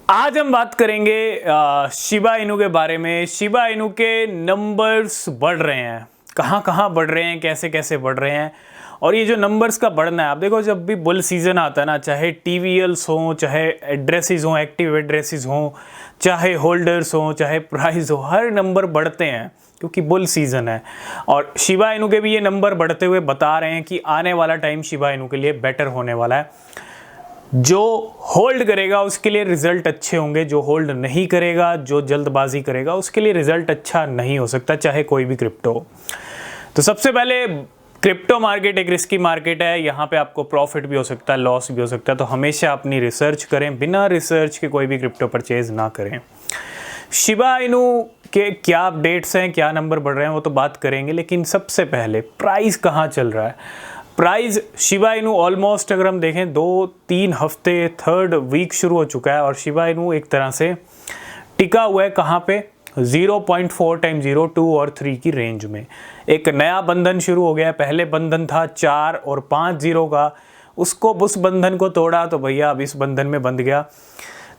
आज हम बात करेंगे शिबा इनू के बारे में। शिबा इनू के नंबर्स बढ़ रहे हैं, कहाँ कहाँ बढ़ रहे हैं, कैसे कैसे बढ़ रहे हैं। और ये जो नंबर्स का बढ़ना है, आप देखो जब भी बुल सीज़न आता है ना, चाहे टीवीएल्स हों, चाहे एड्रेसेस हों, एक्टिव एड्रेसेस हों, चाहे होल्डर्स हों, चाहे प्राइस हो, हर नंबर बढ़ते हैं क्योंकि बुल सीज़न है। और शिबा इनू के भी ये नंबर बढ़ते हुए बता रहे हैं कि आने वाला टाइम शिबा इनू के लिए बेटर होने वाला है। जो होल्ड करेगा उसके लिए रिजल्ट अच्छे होंगे, जो होल्ड नहीं करेगा, जो जल्दबाजी करेगा उसके लिए रिजल्ट अच्छा नहीं हो सकता, चाहे कोई भी क्रिप्टो हो। तो सबसे पहले क्रिप्टो मार्केट एक रिस्की मार्केट है, यहाँ पे आपको प्रॉफिट भी हो सकता है, लॉस भी हो सकता है। तो हमेशा अपनी रिसर्च करें, बिना रिसर्च के कोई भी क्रिप्टो परचेज ना करें। शिबा इनू के क्या अपडेट्स हैं, क्या नंबर बढ़ रहे हैं, वो तो बात करेंगे, लेकिन सबसे पहले प्राइस कहाँ चल रहा है। प्राइस शिबा इनू ऑलमोस्ट अगर हम देखें 2-3 हफ्ते, थर्ड वीक शुरू हो चुका है और शिबा इनू एक तरह से टिका हुआ है कहाँ पे, 0.4 टाइम 0, 2 और 3 की रेंज में। एक नया बंधन शुरू हो गया है। पहले बंधन था 4 और 5 जीरो का, उसको उस बंधन को तोड़ा तो भैया अब इस बंधन में बंध गया।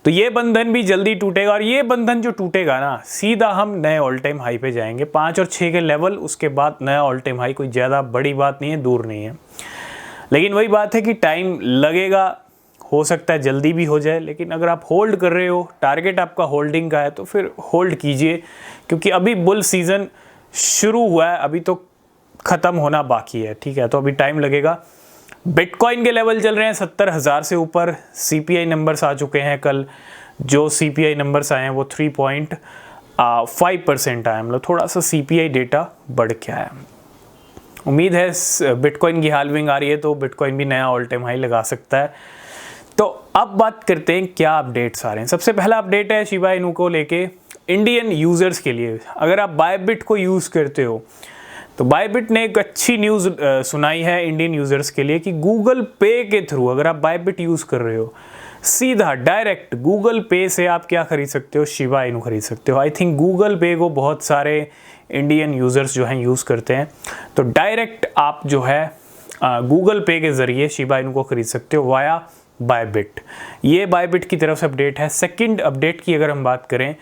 तो ये बंधन भी जल्दी टूटेगा और ये बंधन जो टूटेगा ना, सीधा हम नए ऑल टाइम हाई पे जाएंगे। 5 और 6 के लेवल, उसके बाद नया ऑल टाइम हाई। कोई ज़्यादा बड़ी बात नहीं है, दूर नहीं है, लेकिन वही बात है कि टाइम लगेगा, हो सकता है जल्दी भी हो जाए। लेकिन अगर आप होल्ड कर रहे हो, टारगेट आपका होल्डिंग का है, तो फिर होल्ड कीजिए, क्योंकि अभी बुल सीज़न शुरू हुआ है, अभी तो ख़त्म होना बाकी है। ठीक है, तो अभी टाइम लगेगा। बिटकॉइन के लेवल चल रहे हैं 70,000 से ऊपर। सीपीआई नंबर्स आ चुके हैं कल, जो सीपीआई नंबर्स आए हैं वो 3.5% आए, मतलब थोड़ा सा सीपीआई डेटा बढ़ के आया। उम्मीद है बिटकॉइन की हाल्विंग आ रही है तो बिटकॉइन भी नया ऑल टाइम हाई लगा सकता है। तो अब बात करते हैं क्या अपडेट्स आ रहे हैं। सबसे पहला अपडेट है शिबा इनू को लेके इंडियन यूज़र्स के लिए। अगर आप बायबिट को यूज़ करते हो तो बायबिट ने एक अच्छी न्यूज़ सुनाई है इंडियन यूज़र्स के लिए कि गूगल पे के थ्रू अगर आप बायबिट यूज़ कर रहे हो, सीधा डायरेक्ट गूगल पे से आप क्या खरीद सकते हो, शिबा इनू खरीद सकते हो। आई थिंक गूगल पे को बहुत सारे इंडियन यूज़र्स जो हैं यूज़ करते हैं, तो डायरेक्ट आप जो है गूगल पे के ज़रिए शिबा इनू को खरीद सकते हो वाया बायबिट। ये बायबिट की तरफ से अपडेट है। सेकंड अपडेट की अगर हम बात करें,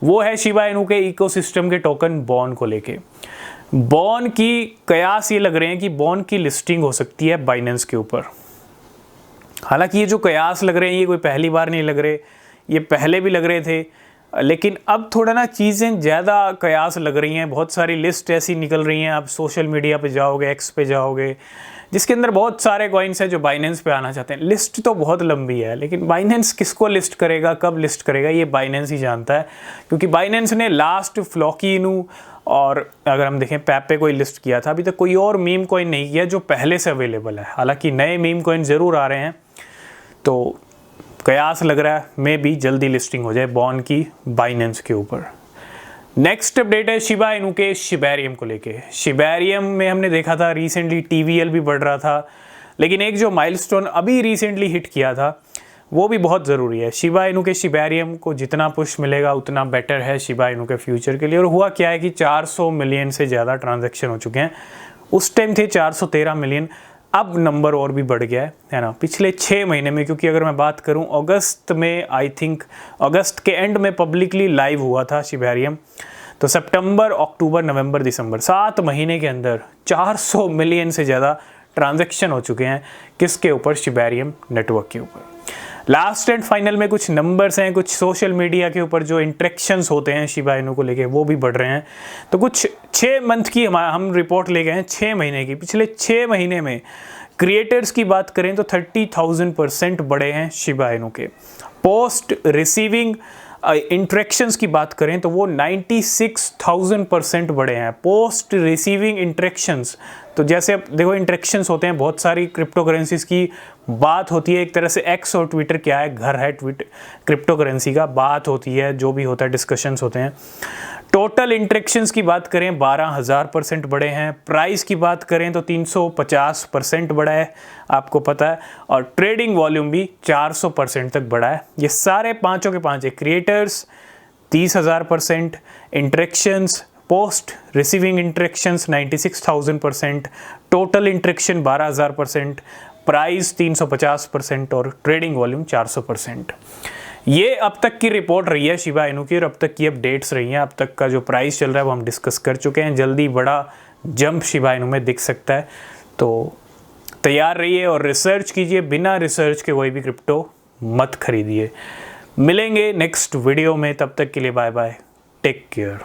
वो है शिबा इनू के इकोसिस्टम के टोकन बॉन को लेके। बॉन की कयास ये लग रहे हैं कि बॉन की लिस्टिंग हो सकती है बाइनेंस के ऊपर। हालांकि ये जो कयास लग रहे हैं ये कोई पहली बार नहीं लग रहे, ये पहले भी लग रहे थे, लेकिन अब थोड़ा ना चीज़ें ज़्यादा कयास लग रही हैं। बहुत सारी लिस्ट ऐसी निकल रही हैं, आप सोशल मीडिया पे जाओगे, एक्स पे जाओगे, जिसके अंदर बहुत सारे कॉइन्स हैं जो बाइनेंस पे आना चाहते हैं। लिस्ट तो बहुत लंबी है, लेकिन बाइनेंस किसको लिस्ट करेगा, कब लिस्ट करेगा, ये बाइनेंस ही जानता है। क्योंकि बाइनेंस ने लास्ट फ्लॉकी इनू और अगर हम देखें पैप पे कोई लिस्ट किया था, अभी तक कोई और मीम कॉइन नहीं किया जो पहले से अवेलेबल है। हालांकि नए मीम कॉइन ज़रूर आ रहे हैं, तो कयास लग रहा है में भी जल्दी लिस्टिंग हो जाए बॉन की बाइनेंस के ऊपर। नेक्स्ट अपडेट है शिबा इनू के शिबेरियम को लेके। शिबेरियम में हमने देखा था रिसेंटली टीवीएल भी बढ़ रहा था, लेकिन एक जो माइलस्टोन अभी रिसेंटली हिट किया था वो भी बहुत ज़रूरी है। शिबा इनू के शिबेरियम को जितना पुश मिलेगा उतना बेटर है शिबा इनू के फ्यूचर के लिए। और हुआ क्या है कि 400 मिलियन से ज़्यादा ट्रांजैक्शन हो चुके हैं। उस टाइम थे 413 मिलियन, अब नंबर और भी बढ़ गया है ना पिछले 6 महीने में। क्योंकि अगर मैं बात करूं अगस्त में, आई थिंक अगस्त के एंड में पब्लिकली लाइव हुआ था शिबेरियम, तो सितंबर, अक्टूबर, नवंबर, दिसंबर 7 महीने के अंदर 400 मिलियन से ज़्यादा ट्रांजैक्शन हो चुके हैं। किसके ऊपर, शिबेरियम नेटवर्क के ऊपर। लास्ट एंड फाइनल में कुछ नंबर्स हैं, कुछ सोशल मीडिया के ऊपर जो इंटरेक्शंस होते हैं शिबा इनू को लेके वो भी बढ़ रहे हैं। तो कुछ 6 मंथ की हम रिपोर्ट ले गए हैं, 6 महीने की। पिछले 6 महीने में क्रिएटर्स की बात करें तो 30,000% बढ़े हैं शिबा इनू के। पोस्ट रिसीविंग इंटरेक्शंस की बात करें तो वो 96,000% बढ़े हैं। पोस्ट रिसीविंग इंटरेक्शंस, तो जैसे अब देखो इंटरेक्शंस होते हैं, बहुत सारी क्रिप्टो करेंसीज की बात होती है। एक तरह से एक्स और ट्विटर क्या है, घर है ट्विटर क्रिप्टो करेंसी का, बात होती है, जो भी होता है डिस्कशंस होते हैं। टोटल इंटरेक्शंस की बात करें 12,000% बढ़े हैं। प्राइस की बात करें तो 350% बढ़ा है, आपको पता है। और ट्रेडिंग वॉल्यूम भी 400% तक बढ़ा है। ये सारे पांचों के पांच creators 30,000%, interactions, post receiving interactions 96,000%, total interaction 12,000%, price 350% और ट्रेडिंग वॉल्यूम 400%। ये अब तक की रिपोर्ट रही है शिबा इनू की और अब तक की अपडेट्स रही हैं। अब तक का जो प्राइस चल रहा है वो हम डिस्कस कर चुके हैं। जल्दी बड़ा जंप शिबा इनू में दिख सकता है, तो तैयार रहिए और रिसर्च कीजिए। बिना रिसर्च के कोई भी क्रिप्टो मत खरीदिए। मिलेंगे नेक्स्ट वीडियो में, तब तक के लिए बाय बाय, टेक केयर।